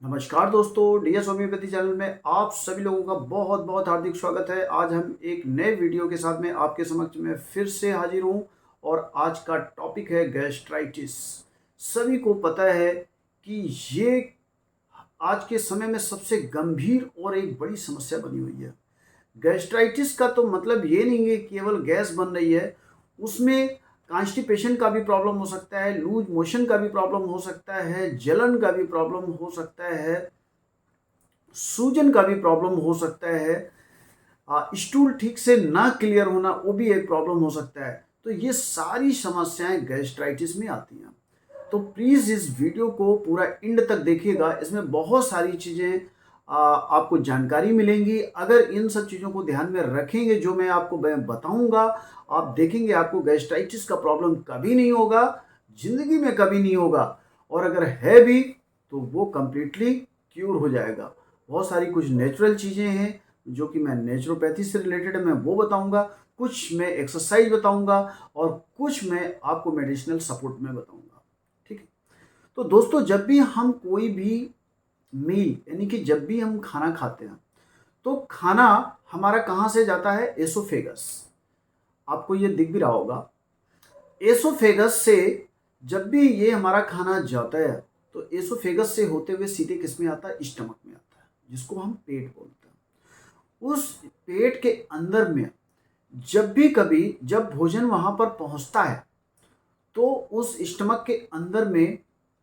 नमस्कार दोस्तों, DS homeopathy channel में आप सभी लोगों का बहुत बहुत हार्दिक स्वागत है। आज हम एक नए वीडियो के साथ में आपके समक्ष में फिर से हाजिर हूँ और आज का टॉपिक है गैस्ट्राइटिस। सभी को पता है कि ये आज के समय में सबसे गंभीर और एक बड़ी समस्या बनी हुई है। गैस्ट्राइटिस का तो मतलब ये नहीं है केवल गैस बन रही है, उसमें कॉन्स्टिपेशन का भी प्रॉब्लम हो सकता है, लूज मोशन का भी प्रॉब्लम हो सकता है, जलन का भी प्रॉब्लम हो सकता है, सूजन का भी प्रॉब्लम हो सकता है, स्टूल ठीक से ना क्लियर होना वो भी एक प्रॉब्लम हो सकता है। तो ये सारी समस्याएं गैस्ट्राइटिस में आती हैं। तो प्लीज़ इस वीडियो को पूरा एंड तक देखिएगा, इसमें बहुत सारी चीज़ें आपको जानकारी मिलेंगी। अगर इन सब चीज़ों को ध्यान में रखेंगे जो मैं आपको बताऊंगा, आप देखेंगे आपको गैस्ट्राइटिस का प्रॉब्लम कभी नहीं होगा, ज़िंदगी में कभी नहीं होगा, और अगर है भी तो वो कंप्लीटली क्यूर हो जाएगा। बहुत सारी कुछ नेचुरल चीज़ें हैं जो कि मैं नेचुरोपैथी से रिलेटेड मैं वो बताऊंगा, कुछ मैं एक्सरसाइज बताऊंगा और कुछ मैं आपको मेडिसिनल सपोर्ट में बताऊंगा। ठीक है। तो दोस्तों, जब भी हम कोई भी मील यानी कि जब भी हम खाना खाते हैं तो खाना हमारा कहाँ से जाता है? एसोफेगस। आपको ये दिख भी रहा होगा। एसोफेगस से जब भी ये हमारा खाना जाता है तो एसोफेगस से होते हुए सीधे किस में आता है? स्टमक में आता है, जिसको हम पेट बोलते हैं। उस पेट के अंदर में जब भी कभी जब भोजन वहां पर पहुंचता है तो उस स्टमक के अंदर में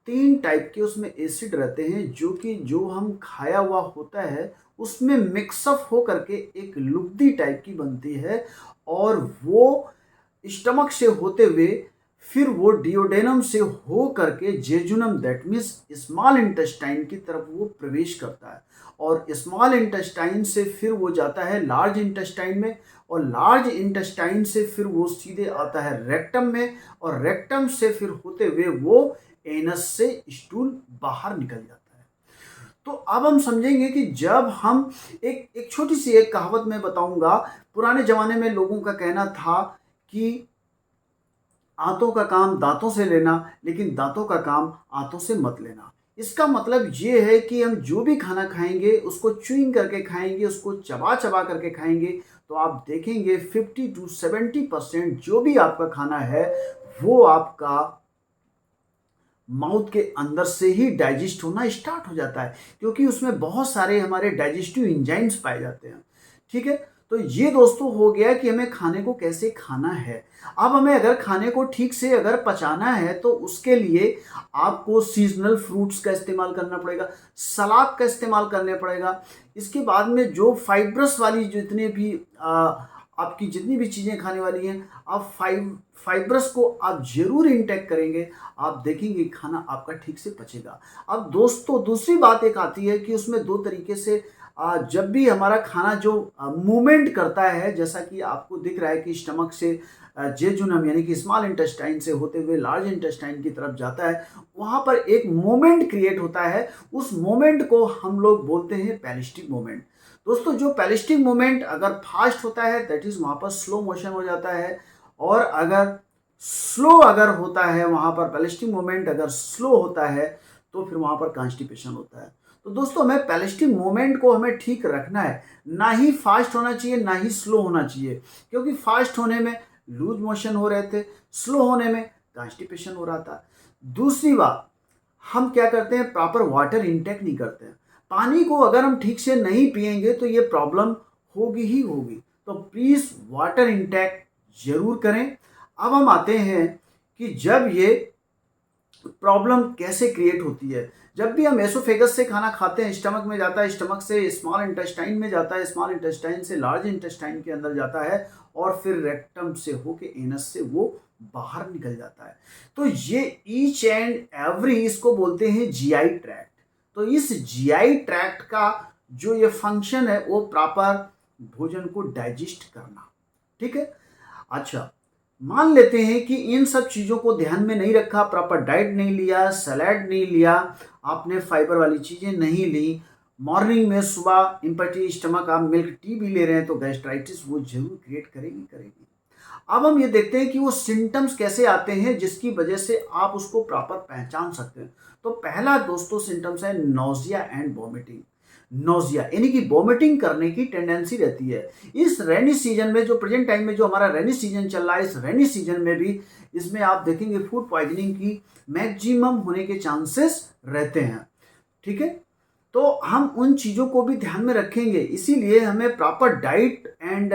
3 टाइप के उसमें एसिड रहते हैं जो कि जो हम खाया हुआ होता है उसमें मिक्सअप हो करके एक लुगदी टाइप की बनती है, और वो स्टमक से होते हुए फिर वो डिओडेनम से हो करके jejunum that means small intestine की तरफ वो प्रवेश करता है, और स्मॉल इंटेस्टाइन से फिर वो जाता है लार्ज इंटेस्टाइन में, और लार्ज इंटेस्टाइन से फिर वो सीधे आता है रेक्टम में, और रेक्टम से फिर होते हुए वो एनस से स्टूल बाहर निकल जाता है। तो अब हम समझेंगे कि जब हम एक एक छोटी सी एक कहावत मैं बताऊंगा। पुराने जमाने में लोगों का कहना था कि आंतों का काम दांतों से लेना, लेकिन दांतों का काम आंतों से मत लेना। इसका मतलब ये है कि हम जो भी खाना खाएंगे उसको च्यूइंग करके खाएंगे, उसको चबा चबा करके खाएंगे, तो आप देखेंगे 50 to 70% जो भी आपका खाना है वो आपका माउथ के अंदर से ही डाइजेस्ट होना स्टार्ट हो जाता है, क्योंकि उसमें बहुत सारे हमारे डाइजेस्टिव एंजाइम्स पाए जाते हैं। ठीक है। तो ये दोस्तों हो गया कि हमें खाने को कैसे खाना है। अब हमें अगर खाने को ठीक से अगर पचाना है तो उसके लिए आपको सीजनल फ्रूट्स का इस्तेमाल करना पड़ेगा, सलाद का इस्तेमाल करना पड़ेगा। इसके बाद में जो फाइब्रस वाली जितने भी आपकी जितनी भी चीज़ें खाने वाली हैं, आप फाइब्रस को आप जरूर इंटेक करेंगे, आप देखेंगे खाना आपका ठीक से पचेगा। अब दोस्तों, दूसरी बात एक आती है कि उसमें दो तरीके से जब भी हमारा खाना जो मूवमेंट करता है, जैसा कि आपको दिख रहा है कि स्टमक से जेजुनम यानी कि स्मॉल इंटेस्टाइन से होते हुए लार्ज इंटेस्टाइन की तरफ जाता है, वहां पर एक मोमेंट क्रिएट होता है। उस मोमेंट को हम लोग बोलते हैं पेरिस्टिक मोमेंट। दोस्तों, जो पेरिस्टिक मोमेंट अगर फास्ट होता है दैट इज वहां पर स्लो मोशन हो जाता है, और अगर स्लो अगर होता है वहां पर पेरिस्टिक मोमेंट अगर स्लो होता है तो फिर वहां पर कॉन्स्टिपेशन होता है। तो दोस्तों, हमें पेरिस्टिक मोमेंट को हमें ठीक रखना है, ना ही फास्ट होना चाहिए ना ही स्लो होना चाहिए, क्योंकि फास्ट होने में लूज मोशन हो रहे थे, स्लो होने में कॉन्स्टिपेशन हो रहा था। दूसरी बात, हम क्या करते हैं? प्रॉपर वाटर इंटेक नहीं करते हैं। पानी को अगर हम ठीक से नहीं पिएंगे तो ये प्रॉब्लम होगी ही होगी। तो प्लीज वाटर इंटेक जरूर करें। अब हम आते हैं कि जब ये प्रॉब्लम कैसे क्रिएट होती है। जब भी हम एसोफेगस से खाना खाते हैं, स्टमक में जाता है, स्टमक से स्मॉल इंटेस्टाइन में जाता है, स्मॉल इंटेस्टाइन से लार्ज इंटेस्टाइन के अंदर जाता है, और फिर रेक्टम से होके एनस से वो बाहर निकल जाता है। तो ये ईच एंड एवरी इसको बोलते हैं जीआई ट्रैक्ट। तो इस जीआई ट्रैक्ट का जो ये फंक्शन है वो प्रॉपर भोजन को डाइजेस्ट करना। ठीक है। अच्छा, मान लेते हैं कि इन सब चीज़ों को ध्यान में नहीं रखा, प्रॉपर डाइट नहीं लिया, सलाद नहीं लिया, आपने फाइबर वाली चीज़ें नहीं ली, मॉर्निंग में सुबह इम्पटी स्टमक आप मिल्क टी भी ले रहे हैं, तो गैस्ट्राइटिस वो जरूर क्रिएट करेगी करेगी। अब हम ये देखते हैं कि वो सिम्टम्स कैसे आते हैं जिसकी वजह से आप उसको प्रॉपर पहचान सकते हैं। तो पहला दोस्तों सिम्टम्स है नोजिया एंड वॉमिटिंग। नोजिया यानी कि वॉमिटिंग करने की टेंडेंसी रहती है। इस रेनी सीजन में, जो प्रेजेंट टाइम में जो हमारा रेनी सीजन चल रहा है, इस रेनी सीजन में भी इसमें आप देखेंगे फूड पॉइजनिंग की मैक्सिमम होने के चांसेस रहते हैं। ठीक है, तो हम उन चीज़ों को भी ध्यान में रखेंगे, इसीलिए हमें proper diet and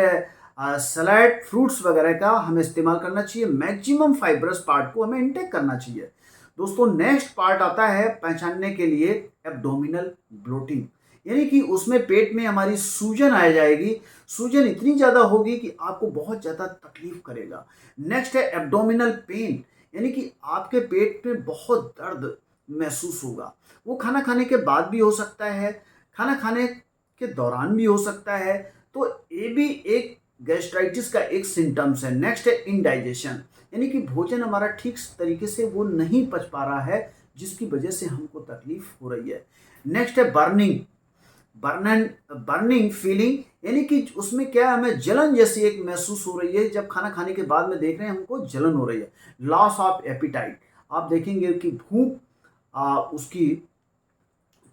salad fruits वगैरह का हमें इस्तेमाल करना चाहिए। मैक्सिमम फाइब्रस पार्ट को हमें इंटेक करना चाहिए। दोस्तों नेक्स्ट पार्ट आता है पहचानने के लिए एब्डोमिनल ब्लोटिंग, यानी कि उसमें पेट में हमारी सूजन आ जाएगी। सूजन इतनी ज़्यादा होगी कि आपको बहुत ज़्यादा तकलीफ करेगा। नेक्स्ट है एब्डोमिनल पेन, यानी कि आपके पेट में बहुत दर्द महसूस होगा। वो खाना खाने के बाद भी हो सकता है, खाना खाने के दौरान भी हो सकता है। तो ये भी एक गैस्ट्राइटिस का एक सिम्टम्स है। नेक्स्ट है इनडाइजेशन, यानी कि भोजन हमारा ठीक तरीके से वो नहीं पच पा रहा है, जिसकी वजह से हमको तकलीफ हो रही है। नेक्स्ट है बर्निंग, बर्निंग फीलिंग, यानी कि उसमें क्या है, हमें जलन जैसी एक महसूस हो रही है। जब खाना खाने के बाद में देख रहे हैं हमको जलन हो रही है। लॉस ऑफ एपिटाइट, आप देखेंगे कि भूख उसकी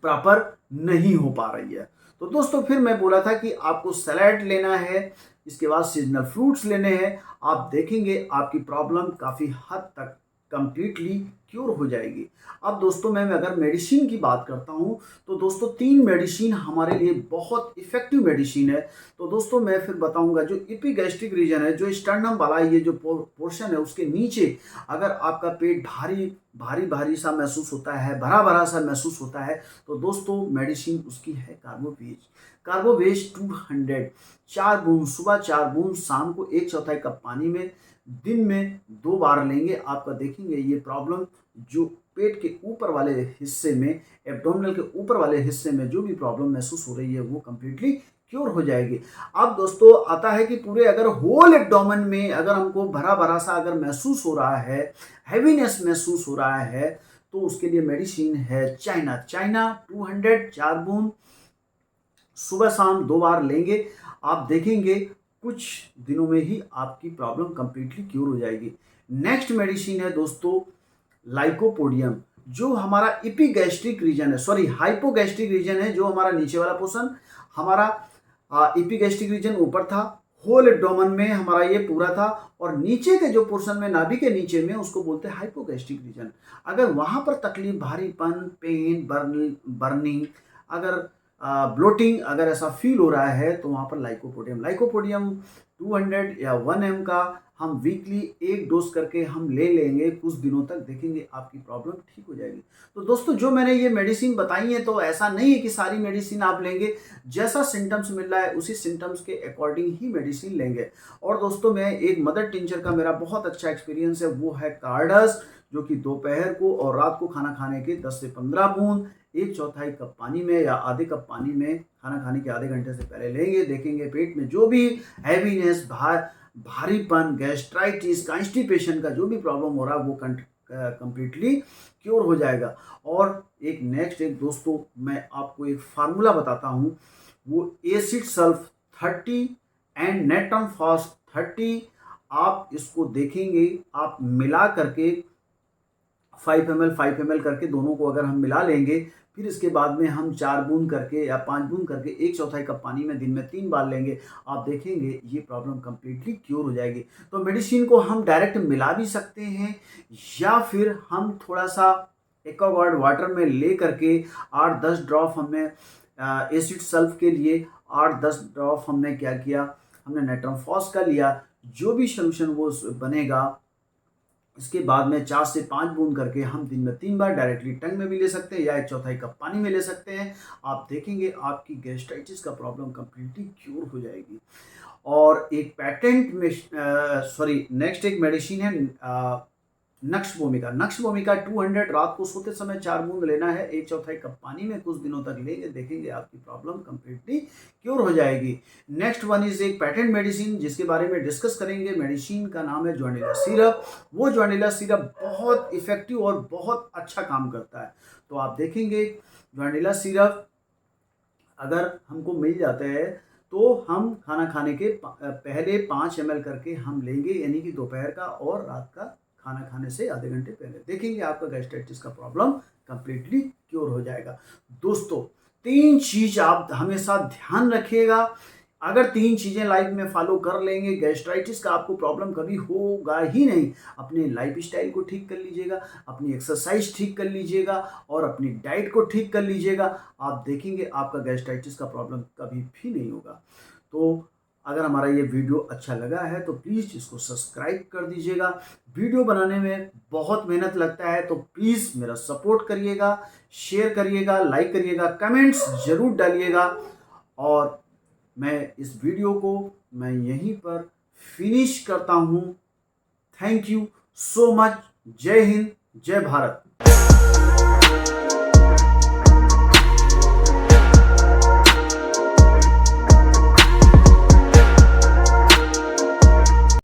प्रॉपर नहीं हो पा रही है। तो दोस्तों फिर मैं बोला था कि आपको सलाद लेना है, इसके बाद सीजनल फ्रूट्स लेने हैं। आप देखेंगे आपकी प्रॉब्लम काफ़ी हद तक कंप्लीटली क्योर हो जाएगी। अब दोस्तों मैं अगर मेडिसिन की बात करता हूँ तो दोस्तों 3 मेडिसिन हमारे लिए बहुत इफ़ेक्टिव मेडिसिन है। तो दोस्तों मैं फिर बताऊंगा, जो एपिगैस्ट्रिक रीजन है, जो स्टर्नम वाला ये जो पोर्शन है उसके नीचे अगर आपका पेट भारी भारी भारी सा महसूस होता है, भरा भरा सा महसूस होता है, तो दोस्तों मेडिसिन उसकी है कार्बोवेज। कार्बोवेज 200 4 बूंद सुबह, 4 बूंद शाम को, 1/4 कप पानी में दिन में 2 बार लेंगे। आपका देखेंगे ये प्रॉब्लम जो पेट के ऊपर वाले हिस्से में, एब्डोमिनल के ऊपर वाले हिस्से में जो भी प्रॉब्लम महसूस हो रही है वो कंप्लीटली क्योर हो जाएगी। अब दोस्तों आता है कि पूरे अगर होल एब्डोमेन में अगर हमको भरा भरा सा अगर महसूस हो रहा है, हैवीनेस महसूस हो रहा है, तो उसके लिए मेडिसिन है चाइना 200 4 बूंद सुबह शाम 2 बार लेंगे। आप देखेंगे कुछ दिनों में ही आपकी प्रॉब्लम कंप्लीटली क्योर हो जाएगी। नेक्स्ट मेडिसिन है दोस्तों लाइकोपोडियम, जो हमारा इपिगैस्ट्रिक रीजन है, सॉरी हाइपोगैस्ट्रिक रीजन है, जो हमारा नीचे वाला पोर्शन, हमारा इपिगैस्ट्रिक रीजन ऊपर था, होल एब्डोमेन में हमारा ये पूरा था, और नीचे के जो पोर्शन में नाभि के नीचे में उसको बोलते हैं हाइपोगैस्ट्रिक रीजन। अगर वहां पर तकलीफ, भारीपन, पेन, बर्निंग, अगर ब्लोटिंग अगर ऐसा फील हो रहा है, तो वहाँ पर लाइकोपोडियम 200 या 1 एम का हम वीकली 1 डोज करके हम ले लेंगे। कुछ दिनों तक देखेंगे आपकी प्रॉब्लम ठीक हो जाएगी। तो दोस्तों जो मैंने ये मेडिसिन बताई है, तो ऐसा नहीं है कि सारी मेडिसिन आप लेंगे, जैसा सिम्टम्स मिल रहा है उसी सिम्टम्स के अकॉर्डिंग ही मेडिसिन लेंगे। और दोस्तों मैं एक मदर टिंचर का मेरा बहुत अच्छा एक्सपीरियंस है, वो है कार्डस, जो कि दोपहर को और रात को खाना खाने के 10 से 15 बूंद 1/4 कप पानी में या आधे कप पानी में खाना खाने के आधे घंटे से पहले लेंगे। देखेंगे पेट में जो भी हैवीनेस, भारीपन, गैस्ट्राइटिस, कॉन्स्टिपेशन का जो भी प्रॉब्लम हो रहा है वो कंप्लीटली क्योर हो जाएगा। और एक दोस्तों मैं आपको एक फार्मूला बताता हूँ, वो एसिड सल्फ 30 एंड नेटम फास्ट 30, आप इसको देखेंगे, आप मिला करके 5 ml करके दोनों को अगर हम मिला लेंगे, फिर इसके बाद में हम 4 बूंद करके या 5 बूंद करके 1/4 कप पानी में दिन में 3 बार लेंगे। आप देखेंगे ये प्रॉब्लम कंप्लीटली क्योर हो जाएगी। तो मेडिसिन को हम डायरेक्ट मिला भी सकते हैं, या फिर हम थोड़ा सा एक्वागार्ड वाटर में ले करके 8-10 ड्रॉप हमने एसिड सल्फ के लिए 8-10 ड्रॉप हमने क्या किया, हमने नेट्रम फॉस का लिया, जो भी सोल्यूशन वो बनेगा, इसके बाद में 4 से 5 बूंद करके हम दिन में 3 बार डायरेक्टली टंग में भी ले सकते हैं या 1/4 कप पानी में ले सकते हैं। आप देखेंगे आपकी गैस्ट्राइटिस का प्रॉब्लम कंप्लीटली क्योर हो जाएगी। और एक पैटेंट में नेक्स्ट एक मेडिसिन है नक्श भूमिका 200, रात को सोते समय 4 बूंद लेना है 1/4 कप पानी में, कुछ दिनों तक लेंगे, देखेंगे आपकी प्रॉब्लम कंप्लीटली क्योर हो जाएगी। नेक्स्ट वन इज एक पैटेंट मेडिसिन जिसके बारे में डिस्कस करेंगे। मेडिसिन का नाम है ज्वानिला सिरप। वो ज्वानिला सिरप बहुत इफेक्टिव और बहुत अच्छा काम करता है। तो आप देखेंगे ज्वानिला सिरप अगर हमको मिल जाता है तो हम खाना खाने के पहले 5 ml करके हम लेंगे, यानी कि दोपहर का और रात का खाना खाने से आधे घंटे पहले। देखेंगे आपका गैस्ट्राइटिस का प्रॉब्लम कंप्लीटली क्योर हो जाएगा। दोस्तों 3 चीज़ आप हमेशा ध्यान रखिएगा। अगर 3 चीज़ें लाइफ में फॉलो कर लेंगे, गैस्ट्राइटिस का आपको प्रॉब्लम कभी होगा ही नहीं। अपने लाइफस्टाइल को ठीक कर लीजिएगा, अपनी एक्सरसाइज ठीक कर लीजिएगा और अपनी डाइट को ठीक कर लीजिएगा। आप देखेंगे आपका गैस्ट्राइटिस का प्रॉब्लम कभी भी नहीं होगा। तो अगर हमारा ये वीडियो अच्छा लगा है तो प्लीज़ इसको सब्सक्राइब कर दीजिएगा। वीडियो बनाने में बहुत मेहनत लगता है, तो प्लीज़ मेरा सपोर्ट करिएगा, शेयर करिएगा, लाइक करिएगा, कमेंट्स ज़रूर डालिएगा। और मैं इस वीडियो को यहीं पर फिनिश करता हूँ। Thank you so much. जय हिंद, जय भारत।